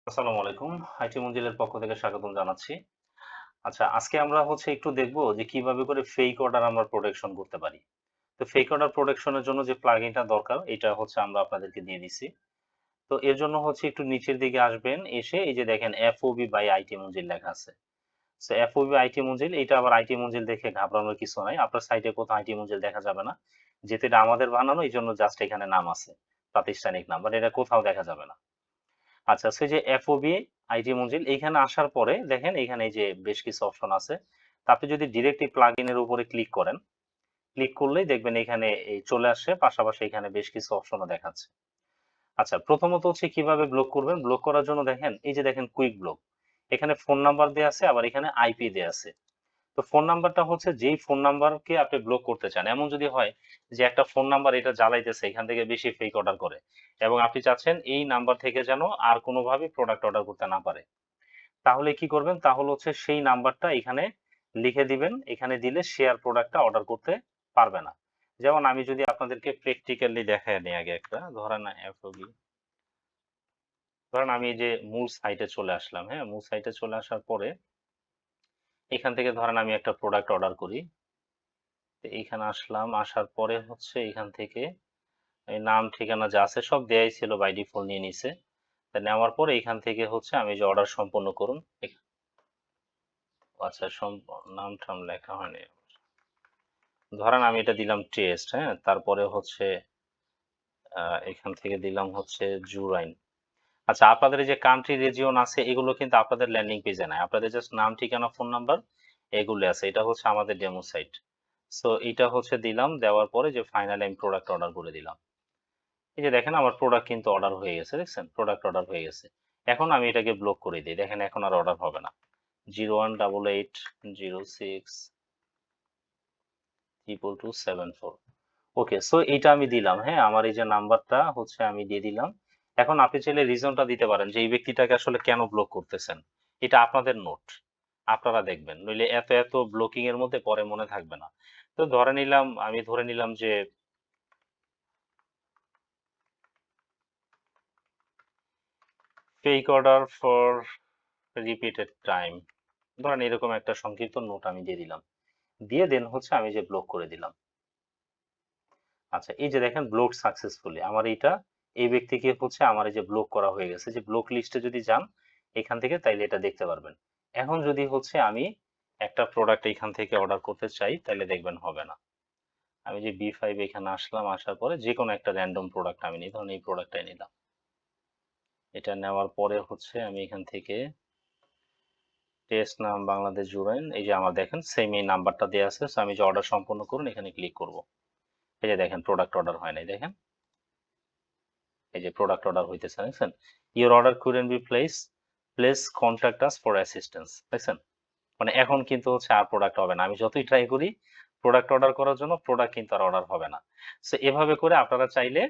আসসালামু আলাইকুম। আইটি মঞ্জিলের পক্ষ থেকে স্বাগতম জানাচ্ছি। আচ্ছা, আজকে আমরা একটু দেখব যে কিভাবে করে ফেক অর্ডার আমরা প্রোটেকশন করতে পারি। তো ফেক অর্ডার প্রোটেকশন এর জন্য যে প্লাগইনটা দরকার এটা আমরা আপনাদেরকে দিয়ে দিছি। তো এর জন্য একটু নিচের দিকে আসবেন, এসে এই যে দেখেন FOB বাই আইটি মঞ্জিল লেখা আছে। সো FOB আইটি মঞ্জিল এটা আবার আইটি মঞ্জিল দেখে ঘাবড়ানোর কিছু নাই। আপনার সাইটে কোথাও আইটি মঞ্জিল দেখা যাবে না। যেহেতু এটা আমাদের বানানো এইজন্য জাস্ট এখানে নাম আছে। প্রাতিষ্ঠানিক নাম। বাট এটা কোথাও দেখা যাবে না। আচ্ছা, সে যে FOB আইটি মঞ্জিল এইখানে আসার পরে দেখেন এইখানে এই যে বেশ কিছু অপশন আছে। তা আপনি যদি ডিরেক্ট এই প্লাগইন এর উপরে ক্লিক করেন, ক্লিক করলেই দেখবেন এখানে এই চলে আসছে, পাশাপাশি এখানে বেশ কিছু অপশনও দেখাচ্ছে। আচ্ছা, প্রথমত কিভাবে ব্লক করবেন? ব্লক করার জন্য দেখেন এই যে দেখেন কুইক ব্লক। এখানে ফোন নাম্বার দেয়া আছে, আবার এখানে আইপি দেয়া আছে। তো ফোন নাম্বারটা যেই ফোন নাম্বারকে আপনি ব্লক করতে চান, এমন যদি হয় যে একটা ফোন নাম্বার এটা জ্বালাইতেছে, এখান থেকে বেশি ফেক অর্ডার করে এবং আপনি চাচ্ছেন এই নাম্বার থেকে যেন আর কোনোভাবে প্রোডাক্ট অর্ডার করতে না পারে। তাহলে কি করবেন? তাহলে সেই নাম্বারটা এখানে লিখে দিবেন। এখানে দিলে সে আর প্রোডাক্টটা অর্ডার করতে পারবে না। যেমন আমি যদি আপনাদেরকে প্র্যাকটিক্যালি দেখায় নেই আগে একটা, ধরেন FOB, ধরেন আমি এই যে মূল সাইটে চলে আসলাম, হ্যাঁ? মূল সাইটে চলে আসার পরে এখান থেকে ধরেন আমি একটা প্রোডাক্ট অর্ডার করি। তো এইখানে আসলাম, আসার পরে এখান থেকে এই নাম ঠিকানা যা আছে সব দেয়াই ছিল, বাই ডিফল্ট নিয়ে নিছে। তা নেওয়ার পরে এখান থেকে আমি যে অর্ডার সম্পন্ন করুন। আচ্ছা, নাম টাম লেখা হয়নি। ধরেন আমি এটা দিলাম টেস্ট, হ্যাঁ? তারপরে এখান থেকে দিলাম জুরাইন। আচ্ছা, আপনাদের এই যে কান্ট্রি রিজিয়ন আছে এগুলো কিন্তু আপনাদের ল্যান্ডিং পেজে নাই। আপনাদের জাস্ট নাম, ঠিকানা, ফোন নাম্বার এগুলো আছে। এটা আমাদের ডেমো সাইট। সো এটা দিলাম, দেওয়ার পরে যে ফাইনালি আমি প্রোডাক্ট অর্ডার করে দিলাম। এই যে দেখেন আমার প্রোডাক্ট কিন্তু অর্ডার হয়ে গেছে, দেখছেন? প্রোডাক্ট অর্ডার হয়ে গেছে। এখন আমি এটাকে ব্লক করে দিই। দেখেন এখন আর অর্ডার হবে না। 0188062274। ওকে, সো এইটা আমি দিলাম, হ্যাঁ? আমার এই যে নাম্বারটা আমি দিয়ে দিলাম। এখন আপনি চাইলে রিজনটা দিতে পারেন যে এই ব্যক্তিটাকে আসলে কেন ব্লক করতেছেন। এটা আপনাদের নোট, আপনারা দেখবেন, নইলে এত এত ব্লকিং এর মধ্যে পরে মনে থাকবে না। তো আমি ধরে নিলাম যে fake order for repeated time, ধরেন এরকম একটা সংক্ষিপ্ত নোট আমি দিয়ে দিলাম, দিয়ে দেন আমি যে ব্লক করে দিলাম। আচ্ছা, এই যে দেখেন ব্লক সাকসেসফুলি, আমার এই ব্যক্তিকে আমার এই যে ব্লক করা হয়ে গেছে। যে ব্লক লিস্টে যদি যান এখান থেকে, তাইলে এটা দেখতে পারবেন। এখন যদি আমি একটা প্রোডাক্ট এখান থেকে অর্ডার করতে চাই, তাইলে দেখবেন হবে না। আমি যে B5 এখানে আসলাম, আসার পরে যে কোনো একটা র্যান্ডম প্রোডাক্ট আমি নিই, ধরুন এই প্রোডাক্টটাই নিলাম। এটা নেওয়ার পরে আমি এখান থেকে টেস্ট নাম বাংলাদেশ জুরাইন, এই যে আমার দেখেন সেম এই নাম্বারটা দেওয়া আছে। So আমি যে অর্ডার সম্পন্ন করুন এখানে ক্লিক করব। এই যে দেখেন প্রোডাক্ট অর্ডার হয় নাই, দেখেন এই যে প্রোডাক্ট অর্ডার হইতেছে, দেখছেন? Your order couldn't be placed, please contact us for assistance, দেখছেন? মানে এখন কিন্তু আর প্রোডাক্ট হবে না। আমি যতই ট্রাই করি প্রোডাক্ট অর্ডার করার জন্য, প্রোডাক্ট কিন্তু আর অর্ডার হবে না। সো এভাবে করে আপনারা চাইলে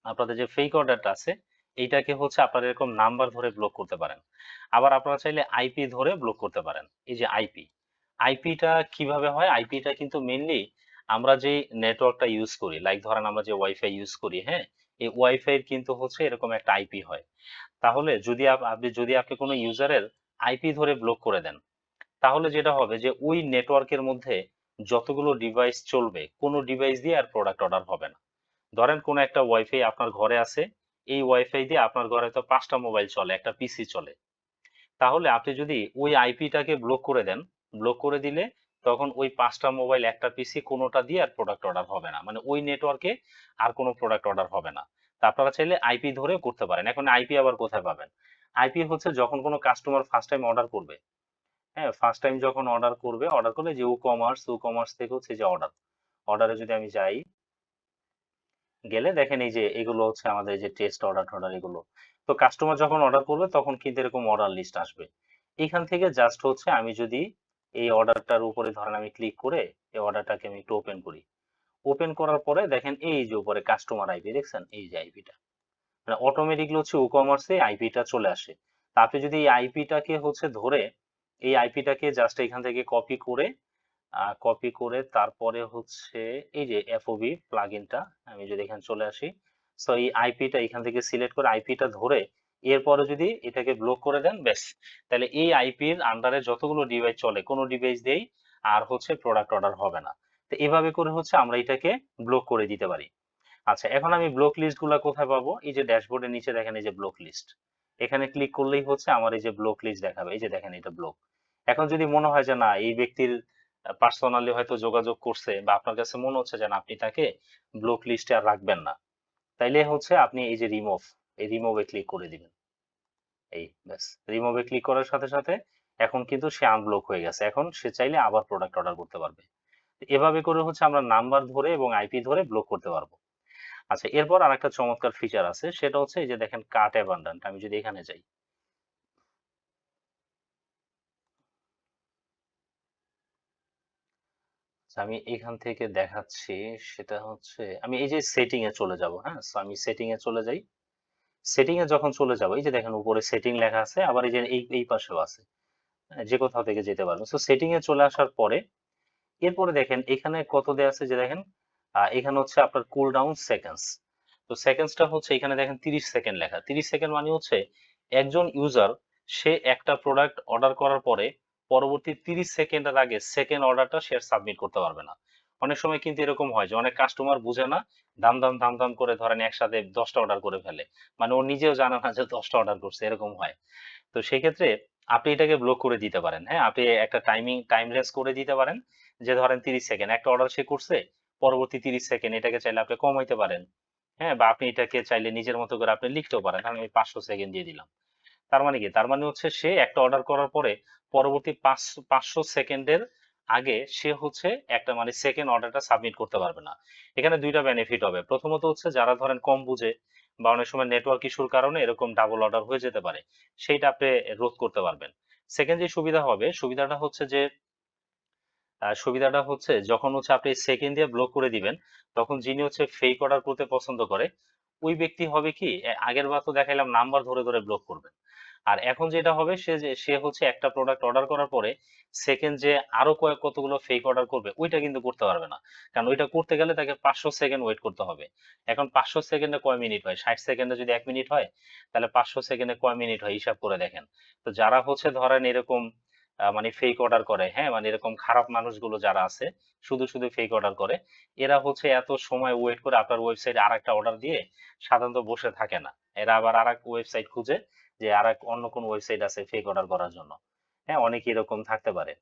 আপনাদের যে ফেক অর্ডারটা আছে এইটাকে আপনারা এরকম নাম্বার ধরে ব্লক করতে পারেন। আবার আপনারা চাইলে আইপি ধরে ব্লক করতে পারেন। এই যে আইপি, আইপিটা কিভাবে হয়? আইপিটা কিন্তু মেইনলি আমরা যে নেটওয়ার্কটা ইউজ করি, লাইক ধরেন আমরা যে ওয়াইফাই ইউজ করি, হ্যাঁ? এই ওয়াইফাই এর কিন্তু এরকম একটা আইপি হয়। তাহলে যদি আপনি কোনো ইউজারের আইপি ধরে ব্লক করে দেন, তাহলে যেটা হবে যে ওই নেটওয়ার্কের মধ্যে যতগুলো ডিভাইস চলবে, কোনো ডিভাইস দিয়ে আর প্রোডাক্ট অর্ডার হবে না। ধরেন কোনো একটা ওয়াইফাই আপনার ঘরে আছে, এই ওয়াইফাই দিয়ে আপনার ঘরে তো ৫টা মোবাইল চলে, একটা পিসি চলে। তাহলে আপনি যদি ওই আইপিটাকে ব্লক করে দেন, ব্লক করে দিলে তখন ওই ৫টা মোবাইল, একটা পিসি, কোনোটা দিয়ে আর প্রোডাক্ট অর্ডার হবে না। মানে ওই নেটওয়ার্কে আর কোনো প্রোডাক্ট অর্ডার হবে না। তা আপনারা চাইলে আইপি ধরেও করতে পারেন। এখন আইপি আবার কোথায় পাবেন? আইপি যখন কোনো কাস্টমার ফার্স্ট টাইম অর্ডার করবে, হ্যাঁ? ফার্স্ট টাইম যখন অর্ডার করলে যে ই-কমার্স থেকে যে অর্ডার, অর্ডারে যদি আমি যাই, গেলে দেখেন এই যে এগুলো আমাদের এই যে টেস্ট অর্ডার এগুলো। তো কাস্টমার যখন অর্ডার করবে তখন কিন্তু এরকম অর্ডার লিস্ট আসবে। এখান থেকে জাস্ট আমি যদি এই অর্ডারটার উপরে ধরেন আমি ক্লিক করে এই অর্ডারটাকে আমি একটু ওপেন করি। ওপেন করার পরে দেখেন এই যে উপরে কাস্টমার আইপি, দেখছেন? এই যে আইপিটা। মানে অটোমেটিক্যালি ই-কমার্সে আইপিটা চলে আসে। তা আপনি যদি এই আইপিটাকে ধরে এই আইপিটাকে জাস্ট এখান থেকে কপি করে তারপরে এই যে FOB প্লাগইনটা আমি যদি এখানে চলে আসি, সো এই আইপিটা এখান থেকে সিলেক্ট করে আইপিটা ধরে এরপরে যদি এটাকে ব্লক করে দেন ব্যাস, তাহলে এই আইপির আন্ডারে যতগুলো ডিভাইস চলে কোনো ডিভাইস দিয়েই আর হচ্ছে প্রোডাক্ট অর্ডার হবে না। তো এভাবে করে হচ্ছে আমরা এটাকে ব্লক করে দিতে পারি। আচ্ছা, এখন আমি ব্লক লিস্ট গুলা কোথায় পাবো? এই যে ড্যাশবোর্ডের নিচে দেখেন এই যে ব্লক লিস্ট, এখানে ক্লিক করলেই হচ্ছে আমার এই যে ব্লক লিস্ট দেখাবে। এই যে দেখেন এটা ব্লক। এখন যদি মনে হয় যে না এই ব্যক্তির পার্সোনালি হয়তো যোগাযোগ করছে বা আপনার কাছে মনে হচ্ছে যে না আপনি তাকে ব্লক লিস্টে আর রাখবেন না, তাইলে হচ্ছে আপনি এই যে রিমুভ, এই রিমুভে ক্লিক করে দিবেন। এই ব্যাস, রিমুভে ক্লিক করার সাথে সাথে এখন কিন্তু সে আনব্লক হয়ে গেছে। এখন সে চাইলে আবার প্রোডাক্ট অর্ডার করতে পারবে। এভাবে করে হচ্ছে আমরা নাম্বার ধরে এবং আইপি ধরে ব্লক করতে পারবো। আচ্ছা, এরপর আরেকটা চমৎকার ফিচার আছে, সেটা হচ্ছে এই যে দেখেন কাট অ্যাবান্ডান্ট। আমি যদি এখানে যাই, আচ্ছা, আমি এখান থেকে দেখাচ্ছি। সেটা হচ্ছে আমি এই যে সেটিং এ চলে যাব। হ্যাঁ, সো আমি সেটিং এ চলে যাই। সেটিং এ যখন চলে যাব, এই যে দেখেন উপরে সেটিং লেখা আছে, আবার এই যে এই পাশেও আছে। হ্যাঁ, যে কোথাও থেকে যেতে পারবেন। সো সেটিং এ চলে আসার পরে এরপরে দেখেন এখানে কত দেয়া আছে, যে দেখেন এখানে হচ্ছে আপনার কুল ডাউন সেকেন্ডস। তো সেকেন্ডসটা হচ্ছে এখানে দেখেন 30 সেকেন্ড লেখা। 30 সেকেন্ড মানে হচ্ছে একজন ইউজার সে একটা প্রোডাক্ট অর্ডার করার পরে পরবর্তী 30 সেকেন্ডের আগে সেকেন্ড অর্ডারটা সে সাবমিট করতে পারবে না। অনেক সময় কিন্তু এরকম হয় যে অনেক কাস্টমার বুঝে না, দাম করে ধরেন একসাথে 10টা অর্ডার করে ফেলে। মানে ও নিজেও জানে না যে 10টা অর্ডার করছে, এরকম হয়। তো সেক্ষেত্রে আপনি এটাকে ব্লক করে দিতে পারেন। হ্যাঁ, আপনি একটা টাইম রেঞ্জ করে দিতে পারেন, যে ধরেন 30 সেকেন্ড একটা অর্ডার সে করছে, পরবর্তী 30 সেকেন্ড এটাকে চাইলে আপনি কমাইতে পারেন। হ্যাঁ, বা আপনি এটাকে চাইলে নিজের মতো করে আপনি লিখতেও পারেন। আমি 500 সেকেন্ড দিয়ে দিলাম। তার মানে কি? তার মানে হচ্ছে সে একটা অর্ডার করার পরে পরবর্তী 500 সেকেন্ডের আগে সে হচ্ছে একটা মানে সেকেন্ড অর্ডারটা সাবমিট করতে পারবে না। এখানে 2টা বেনিফিট হবে। প্রথমত হচ্ছে যারা ধরেন কম বুঝে বা অনেক সময় নেটওয়ার্ক ইস্যুর কারণে এরকম ডাবল অর্ডার হয়ে যেতে পারে, সেইটা আপনি রোধ করতে পারবেন। সেকেন্ড যে সুবিধা হবে, সুবিধাটা হচ্ছে যে সুবিধাটা হচ্ছে যখন হচ্ছে আপনি সেকেন্ড দিয়ে ব্লক করে দিবেন, তখন যিনি হচ্ছে ফেক অর্ডার করতে পছন্দ করে, ওই ব্যক্তি হবে কি আগের বার তো দেখাইলাম নাম্বার ধরে ধরে ব্লক করবেন। আর এখন যেটা হবে সে হচ্ছে একটা প্রোডাক্ট অর্ডার করার পরে সেকেন্ড যে আরো কতগুলো ফেক অর্ডার করবে ওইটা কিন্তু করতে পারবে না। কারণ ওইটা করতে গেলে তাকে 500 সেকেন্ড ওয়েট করতে হবে। এখন 500 সেকেন্ডে কয় মিনিট হয়? 60 সেকেন্ডে যদি 1 মিনিট হয়, তাহলে 500 সেকেন্ডে কয় মিনিট হয় হিসাব করে দেখেন। তো যারা হচ্ছে ধরেন এরকম মানে ফেক অর্ডার করে, হ্যাঁ, মানে এরকম খারাপ মানুষগুলো যারা আছে শুধু ফেক অর্ডার করে, এরা হচ্ছে এত সময় ওয়েট করে আপনার ওয়েবসাইটে আরেকটা অর্ডার দিয়ে সাধারণত বসে থাকে না। এরা আবার আরেক ওয়েবসাইট খুঁজে, যে আরেক অন্য কোন ওয়েবসাইট আছে ফেক অর্ডার করার জন্য। হ্যাঁ, অনেকে এরকম থাকতে পারে।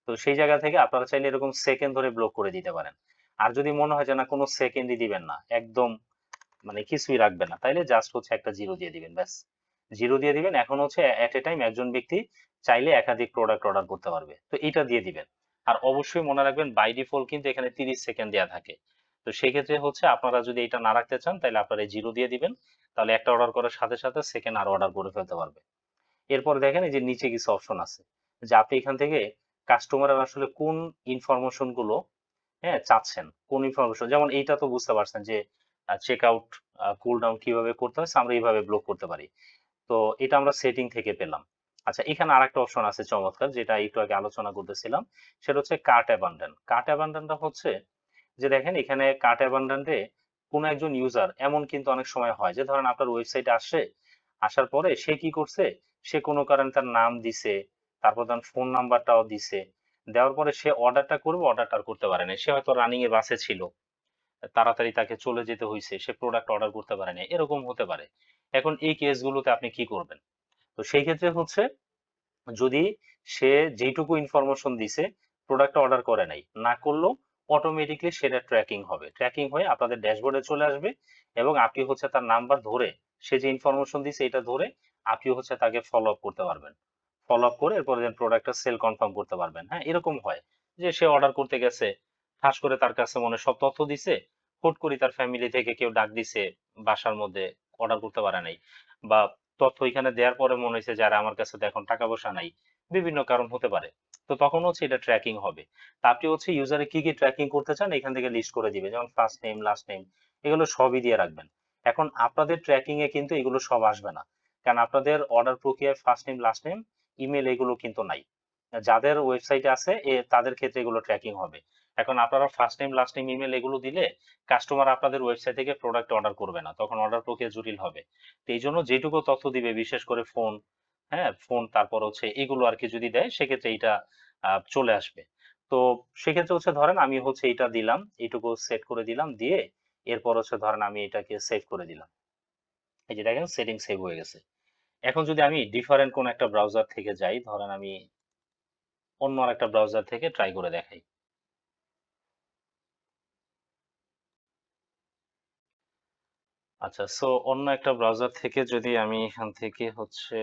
তো সেই জায়গা থেকে আপনারা চাইলে এরকম সেকেন্ড ধরে ব্লক করে দিতে পারেন। আর যদি মনে হয় যে না কোনো সেকেন্ডই দিবেন না, একদম মানে কিছুই রাখবেন না, তাইলে জাস্ট হচ্ছে একটা জিরো দিয়ে দিবেন ব্যাস। জিরো দিয়ে দিবেন। এখন হচ্ছে এট এ টাইম একজন ব্যক্তি চাইলে একাধিক প্রোডাক্ট অর্ডার করতে পারবে, তো এটা দিয়ে দিবেন। আর অবশ্যই মনে রাখবেন বাই ডিফল্ট কিন্তু এখানে 30 সেকেন্ড দেওয়া থাকে। তো সেই ক্ষেত্রে হচ্ছে আপনারা যদি এটা না রাখতে চান তাহলে আপনারা এই জিরো দিয়ে দিবেন। তাহলে একটা অর্ডার করার সাথে সাথে সেকেন্ড আরো অর্ডার করে ফেলতে পারবে। এরপর দেখেন এই যে নিচে কিছু অপশন আছে, যে আপনি এখান থেকে কাস্টমারের আসলে কোন ইনফরমেশন গুলো হ্যাঁ চাচ্ছেন, কোন ইনফরমেশন, যেমন এইটা তো বুঝতে পারছেন যে চেক আউট কুল ডাউন কিভাবে করতে হয়, so আমরা এইভাবে ব্লক করতে পারি। তো এটা আমরা সেটিং থেকে পেলাম। আচ্ছা, এখানে আরেকটা অপশন আছে চমৎকার, যেটা একটু আগে আলোচনা করতেছিলাম। সেটা হচ্ছে কার্ট অ্যাবান্ডন। কার্ট অ্যাবান্ডনটা হচ্ছে যে দেখেন এখানে কার্ট অ্যাবান্ডন্টে কোন একজন ইউজার এমন কিন্তু অনেক সময় হয় যে ধরেন আপনার ওয়েবসাইটে আসে, আসার পরে সে কি করছে, সে কোনো কারণে তার নাম দিছে, তারপর তার ফোন নাম্বারটাও দিছে, দেওয়ার পরে সে অর্ডারটা করবে, অর্ডারটা আর করতে পারে না, সে হয়তো রানিং এ বাসে ছিল, তাড়াতাড়ি তাকে চলে যেতে হয়েছে, সে প্রোডাক্ট অর্ডার করতে পারে না, এরকম হতে পারে। এখন এই কেসগুলোতে আপনি কি করবেন? তো সেই ক্ষেত্রে হচ্ছে যদি সে যেইটুকু ইনফরমেশন দিছে প্রোডাক্টটা অর্ডার করে নাই, না করলেও অটোমেটিকলি সেটা ট্র্যাকিং হবে, ট্র্যাকিং হয়ে আপনাদের ড্যাশবোর্ডে চলে আসবে, এবং আপনি হচ্ছে তার নাম্বার ধরে, সে যে ইনফরমেশন দিছে এটা ধরে আপনি হচ্ছে তাকে ফলো আপ করতে পারবেন। ফলো আপ করে এরপরে দেন প্রোডাক্টটা সেল কনফার্ম করতে পারবেন। হ্যাঁ, এরকম হয় যে সে অর্ডার করতে গেছে, ঠাস করে তার কাছে মনে হয় সব তথ্য দিছে, হুট করে তার ফ্যামিলি থেকে কেউ ডাক দিছে বাসার মধ্যে, অর্ডার করতে পারে নাই, বা তথ্য এখানে দেওয়ার পরে মনে হয়েছে যে আরে আমার কাছে তো এখন টাকা পয়সা নাই, বিভিন্ন কারণ হতে পারে। তো তখন হচ্ছে এটা ট্র্যাকিং হবে। তা আপনি হচ্ছে ইউজারে কি কি ট্র্যাকিং করতে চান এখান থেকে লিস্ট করে দিবে, যেমন ফার্স্ট নেম, লাস্ট নেম, এগুলো সবই দিয়ে রাখবেন। এখন আপনাদের ট্র্যাকিং এ কিন্তু এগুলো সব আসবে না, কারণ আপনাদের অর্ডার প্রক্রিয়ায় first name, last name, email এগুলো কিন্তু নাই। যাদের ওয়েবসাইটে আছে তাদের ক্ষেত্রে এগুলো ট্র্যাকিং হবে। এখন আপনারা first name last name email এগুলো দিলে কাস্টমার আপনাদের ওয়েবসাইট থেকে প্রোডাক্ট অর্ডার করবে না, তখন অর্ডার প্রক্রিয়া জটিল হবে। তো এই জন্য যেটুকু তথ্য দিবে বিশেষ করে ফোন, হ্যাঁ ফোন তারপর হচ্ছে এগুলো আর কি যদি দেয় সেক্ষেত্রে এইটা চলে আসবে। তো সেক্ষেত্রে হচ্ছে ধরেন আমি হচ্ছে এইটা দিলাম, এইটুকু সেট করে দিলাম, দিয়ে এরপর হচ্ছে ধরেন আমি এটাকে সেভ করে দিলাম। এই যে দেখেন সেটিং সেভ হয়ে গেছে। এখন যদি আমি ডিফারেন্ট কোন একটা ব্রাউজার থেকে যাই, ধরেন আমি অন্য আরেকটা ব্রাউজার থেকে ট্রাই করে দেখাই। আচ্ছা, সো অন্য একটা ব্রাউজার থেকে যদি আমি এখান থেকে হচ্ছে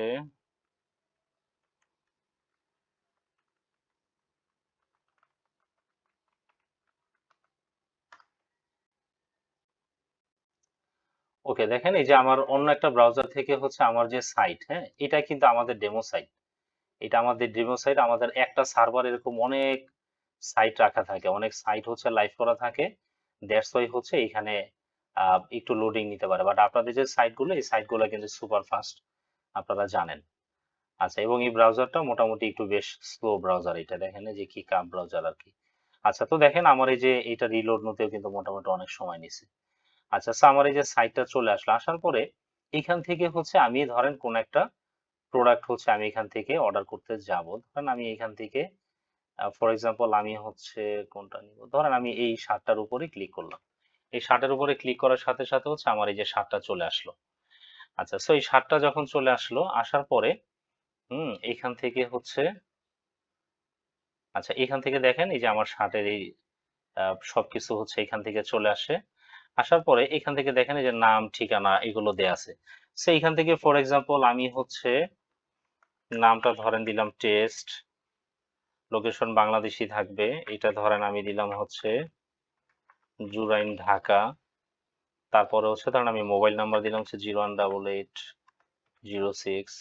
ওকে, দেখেন এই যে আমার অন্য একটা ব্রাউজার থেকে হচ্ছে আমার যে সাইট, হ্যাঁ এটা কিন্তু আমাদের ডেমো সাইট। এটা আমাদের ডেমো সাইট, আমাদের একটা সার্ভার এরকম অনেক সাইট রাখা থাকে, অনেক সাইট হচ্ছে লাইভ করা থাকে। দ্যাটস ওয়াই হচ্ছে এখানে একটু লোডিং নিতে পারে, বাট আপনাদের যে সাইটগুলো এই সাইটগুলো কিন্তু সুপার ফাস্ট, আপনারা জানেন। আচ্ছা, এবং এই ব্রাউজারটা মোটামুটি একটু বেশ স্লো ব্রাউজার, এটা দেখেন এই যে কি কাপ ব্রাউজার আর কি। আচ্ছা, তো দেখেন আমার এই যে এটা রিলোড নিতেও কিন্তু মোটামুটি অনেক সময় নিছে। আচ্ছা, সো আমার এই যে সাইটটা চলে আসলো, আসার পরে এখান থেকে হচ্ছে আমি ধরেন কোন একটা প্রোডাক্ট হচ্ছে আমি এখান থেকে অর্ডার করতে যাব। ধরেন আমি এখান থেকে ফর এক্সাম্পল আমি হচ্ছে কোনটা নিব, ধরেন আমি এই শার্টটার উপরে ক্লিক করলাম। এই শার্টের উপরে ক্লিক করার সাথে সাথে হচ্ছে আমার এই যে শার্টটা চলে আসলো। আচ্ছা, সো এই শার্টটা যখন চলে আসলো, আসার পরে এইখান থেকে হচ্ছে, আচ্ছা এখান থেকে দেখেন এই যে আমার শার্টের এই সবকিছু হচ্ছে এখান থেকে চলে আসে। আসার পরে এখান থেকে দেখেন এই যে নাম ঠিকানা এগুলো দেয়া আছে। সো এখান থেকে ফর এক্সাম্পল আমি হচ্ছে নামটা ধরেন দিলাম টেস্ট, লোকেশন বাংলাদেশি থাকবে, এটা ধরেন আমি দিলাম হচ্ছে জুরাইন ঢাকা। তারপরে হচ্ছে ধরেন আমি মোবাইল নাম্বার দিলাম হচ্ছে 018806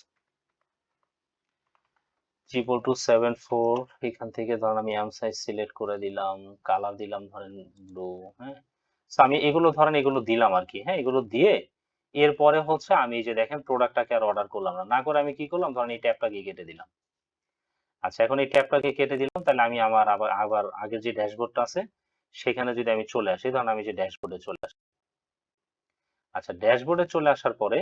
274। এখান থেকে ধরেন আমি এম সাইজ সিলেক্ট করে দিলাম, কালার দিলাম ধরেন ব্লু, হ্যাঁ। So আমি এগুলো ধরেন এগুলো দিলাম আর কি, হ্যাঁ এগুলো দিয়ে এরপরে হচ্ছে আমি এই যে দেখেন প্রোডাক্টটাকে আর অর্ডার করলাম না, না করে আমি কি করলাম, ধরেন এই ট্যাবটাকে কেটে দিলাম। আচ্ছা, এখন এই ট্যাবটাকে কেটে দিলাম, তাহলে আমি আমার আবার আবার আগের যে ড্যাশবোর্ডটা আছে সেখানে যদি আমি চলে আসি, ধরেন আমি যে ড্যাশবোর্ডে চলে আসি। আচ্ছা, ড্যাশবোর্ডে চলে আসার পরে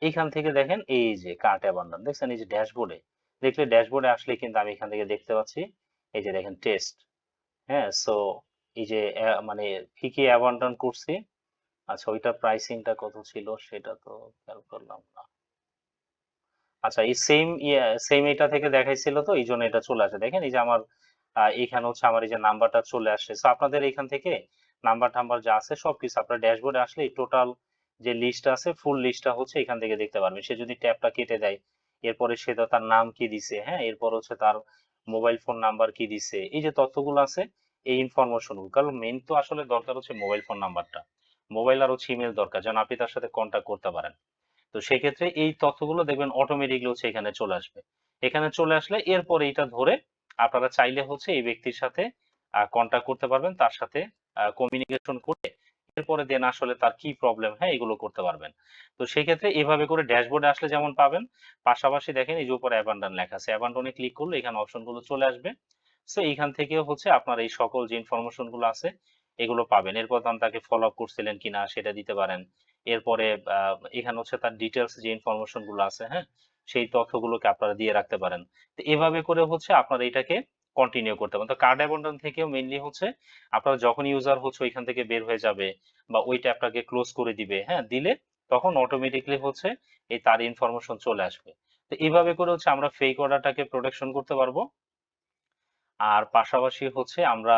এইখান থেকে দেখেন এই যে কার্ট অ্যাবান্ডন দেখছেন, এই যে ড্যাশবোর্ডে দেখলে, ড্যাশবোর্ডে আসলে কিন্তু আমি এখান থেকে দেখতে পাচ্ছি এই যে দেখেন টেস্ট, হ্যাঁ। সো এই যে মানে কি কি অ্যাবান্ডন করছি। আচ্ছা, ওইটার প্রাইসিংটা কত ছিল সেটা তো খেয়াল করলাম না। আচ্ছা, এই সেম এটা থেকে দেখাইছিল, তো এই জন্য এটা চলে আসে, দেখেন এই যে আমার এইখানে হচ্ছে আমার এই যে নাম্বারটা চলে আসে। তো আপনাদের এখান থেকে নাম্বার টাম্বার যা আছে সবকিছু আপনার ড্যাশবোর্ডে আসলে এই টোটাল যে লিস্ট আছে ফুল লিস্টটা হচ্ছে এখান থেকে দেখতে পারবেন। সে যদি ট্যাবটা কেটে দেয়, এরপরে সে তো তার নাম কি দিছে, হ্যাঁ এরপর হচ্ছে তার মোবাইল ফোন নাম্বার কি দিছে, এই যে তথ্যগুলো আছে এই ইনফরমেশন, কারণ মেইন তো আসলে দরকার হচ্ছে মোবাইল ফোন নাম্বারটা, মোবাইল আর হচ্ছে ইমেল দরকার যেন আপনি তার সাথে কন্ট্যাক্ট করতে পারেন। তো সেক্ষেত্রে এই তথ্যগুলো দেখবেন অটোমেটিকলি হচ্ছে এখানে চলে আসবে। এখানে চলে আসলে এরপরে এটা ধরে আপনারা চাইলে হচ্ছে এই ব্যক্তির সাথে কন্ট্যাক্ট করতে পারবেন, তার সাথে কমিউনিকেশন করে এরপরে দেন আসলে তার কি প্রবলেম, হ্যাঁ এগুলো করতে পারবেন। তো সেক্ষেত্রে এভাবে করে ড্যাশবোর্ডে আসলে যেমন পাবেন, পাশাপাশি দেখেন এই যে উপরে অ্যাবান্ডন লেখা আছে, অ্যাবান্ডনে ক্লিক করলে এখানে অপশন গুলো চলে আসবে। সো এইখান থেকেও হচ্ছে আপনার এই সকল যে ইনফরমেশন গুলো আছে এগুলো পাবেন। এরপর আপনি তাকে ফলো আপ করছিলেন কিনা সেটা দিতে পারেন। এরপরে এখানে হচ্ছে তার ডিটেলস যে ইনফরমেশন গুলো আছে, হ্যাঁ সেই তথ্যগুলোকে আপনারা দিয়ে রাখতে পারেন। তো এভাবে করে হচ্ছে আপনারা এটাকে কন্টিনিউ করতে পারেন। তো কার্ড অ্যাবান্ডন থেকেও মেইনলি হচ্ছে আপনারা যখন ইউজার হচ্ছে ওইখান থেকে বের হয়ে যাবে বা ওই ট্যাবটাকে ক্লোজ করে দিবে, হ্যাঁ দিলে তখন অটোমেটিকলি হচ্ছে এই তার ইনফরমেশন চলে আসবে। তো এইভাবে করে হচ্ছে আমরা ফেক অর্ডারটাকে প্রোটেকশন করতে পারবো। আর পাশাপাশি হচ্ছে আমরা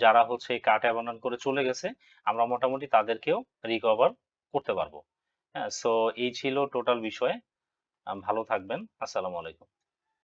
যারা হচ্ছে এই কার্ট অ্যাবান্ডন করে চলে গেছে আমরা মোটামুটি তাদেরকেও রিকভার করতে পারবো। হ্যাঁ, সো এই ছিল টোটাল বিষয়। ভালো থাকবেন। আসসালামু আলাইকুম।